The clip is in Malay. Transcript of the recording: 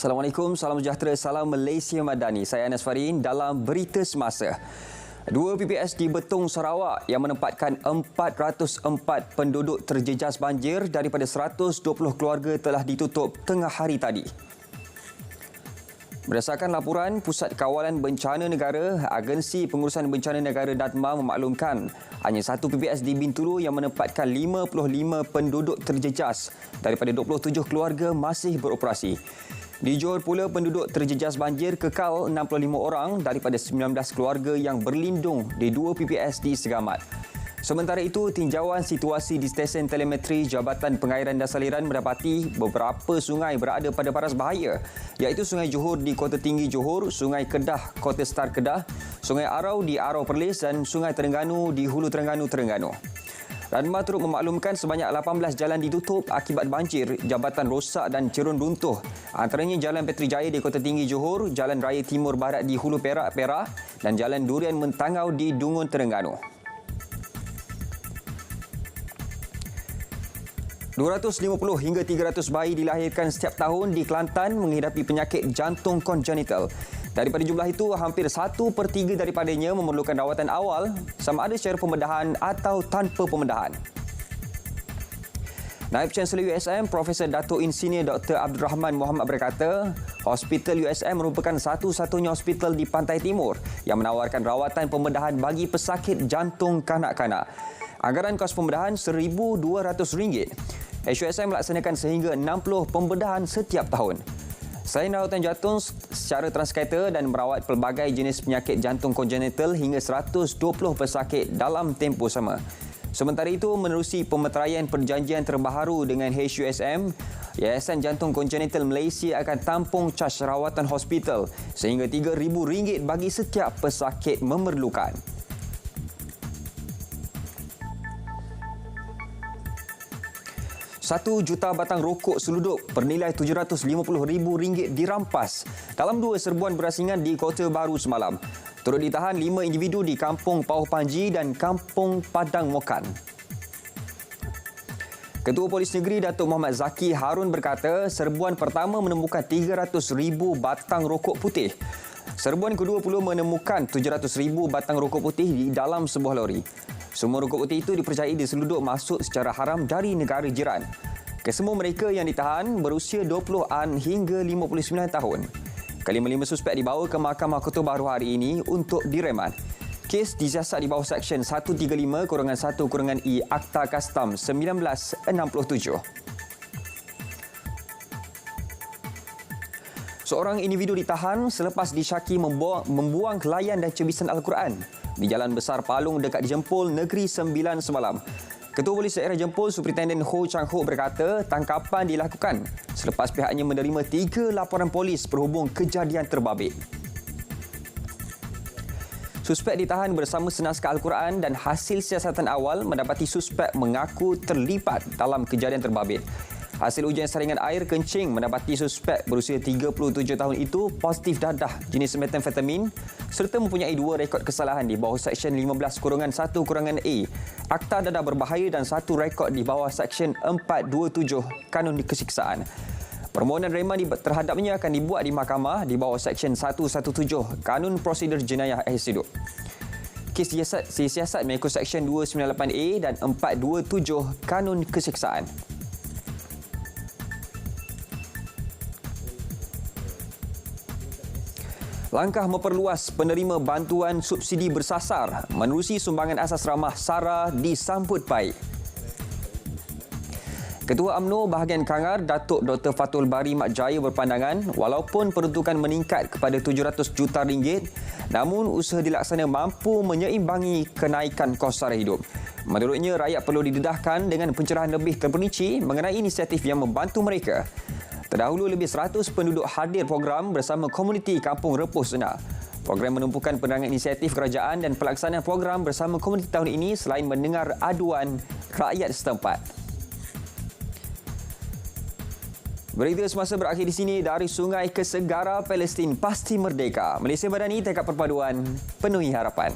Assalamualaikum, salam sejahtera, salam Malaysia Madani. Saya Anas Farin dalam Berita Semasa. Dua PPS di Betong, Sarawak yang menempatkan 404 penduduk terjejas banjir daripada 120 keluarga telah ditutup tengah hari tadi. Berdasarkan laporan Pusat Kawalan Bencana Negara, Agensi Pengurusan Bencana Negara DADMA memaklumkan hanya satu PPS di Bintulu yang menempatkan 55 penduduk terjejas daripada 27 keluarga masih beroperasi. Di Johor pula, penduduk terjejas banjir kekal 65 orang daripada 19 keluarga yang berlindung di dua PPS di Segamat. Sementara itu, tinjauan situasi di stesen telemetri Jabatan Pengairan dan Saliran mendapati beberapa sungai berada pada paras bahaya, iaitu Sungai Johor di Kota Tinggi Johor, Sungai Kedah, Kota Star Kedah, Sungai Arau di Arau Perlis dan Sungai Terengganu di Hulu Terengganu, Terengganu. DADMA turut memaklumkan sebanyak 18 jalan ditutup akibat banjir, jabatan rosak dan cerun runtuh. Antaranya Jalan Petri Jaya di Kota Tinggi Johor, Jalan Raya Timur Barat di Hulu Perak, dan Jalan Durian Mentangau di Dungun, Terengganu. 250 hingga 300 bayi dilahirkan setiap tahun di Kelantan menghidapi penyakit jantung kongenital. Daripada jumlah itu, hampir 1/3 daripadanya memerlukan rawatan awal sama ada secara pembedahan atau tanpa pembedahan. Naib Chancellor USM, Profesor Dato' Insinyur Dr. Abdul Rahman Muhammad berkata, Hospital USM merupakan satu-satunya hospital di Pantai Timur yang menawarkan rawatan pembedahan bagi pesakit jantung kanak-kanak. Anggaran kos pembedahan RM1,200. HUSM melaksanakan sehingga 60 pembedahan setiap tahun. Selain rawatan jantung secara transkaita dan merawat pelbagai jenis penyakit jantung kongenital hingga 120 pesakit dalam tempoh sama. Sementara itu, menerusi pemeteraian perjanjian terbaru dengan HUSM, Yayasan Jantung Kongenital Malaysia akan tampung caj rawatan hospital sehingga RM3,000 bagi setiap pesakit memerlukan. Satu juta batang rokok seluduk bernilai RM750,000 dirampas dalam dua serbuan berasingan di Kota Baru semalam. Turut ditahan 5 individu di Kampung Pauh Panji dan Kampung Padang Mokan. Ketua Polis Negeri Datuk Muhammad Zaki Harun berkata, serbuan pertama menemukan 300,000 batang rokok putih. Serbuan kedua pula menemukan 700,000 batang rokok putih di dalam sebuah lori. Semua rokok putih itu dipercayai diseluduk masuk secara haram dari negara jiran. Kesemua mereka yang ditahan berusia 20-an hingga 59 tahun. Kelima-lima suspek dibawa ke Mahkamah Kota Baru hari ini untuk direman. Kes disiasat di bawah Seksyen 135-1-I Akta Kastam 1967. Seorang individu ditahan selepas disyaki membuang layan dan cebisan Al-Quran di Jalan Besar Palung dekat Jempol, Negeri Sembilan semalam. Ketua Polis Daerah Jempol, Superintenden Ho Chang Ho berkata tangkapan dilakukan selepas pihaknya menerima 3 laporan polis berhubung kejadian terbabit. Suspek ditahan bersama senaskah Al-Quran dan hasil siasatan awal mendapati suspek mengaku terlibat dalam kejadian terbabit. Hasil ujian saringan air kencing mendapati suspek berusia 37 tahun itu positif dadah jenis metamfetamin serta mempunyai 2 rekod kesalahan di bawah Seksyen 15-1-A Akta Dadah Berbahaya dan 1 rekod di bawah Seksyen 427 Kanun Kesiksaan. Permohonan reman terhadapnya akan dibuat di mahkamah di bawah Seksyen 117 Kanun Prosedur Jenayah Hidup. Kes disiasat mengikut Seksyen 298A dan 427 Kanun Kesiksaan. Langkah memperluas penerima bantuan subsidi bersasar menerusi sumbangan asas ramah SARA disambut baik. Ketua UMNO bahagian Kangar, Datuk Dr. Fatul Bari Mat Jaya berpandangan walaupun peruntukan meningkat kepada RM700 juta, namun usaha dilaksana mampu menyeimbangi kenaikan kos sara hidup. Menurutnya, rakyat perlu didedahkan dengan pencerahan lebih terperinci mengenai inisiatif yang membantu mereka. Terdahulu, lebih 100 penduduk hadir program bersama komuniti Kampung Repuh Senar. Program menumpukan penerangan inisiatif kerajaan dan pelaksanaan program bersama komuniti tahun ini selain mendengar aduan rakyat setempat. Berita semasa berakhir di sini. Dari sungai ke segara, Palestin pasti merdeka. Malaysia Madani, tekad perpaduan, penuhi harapan.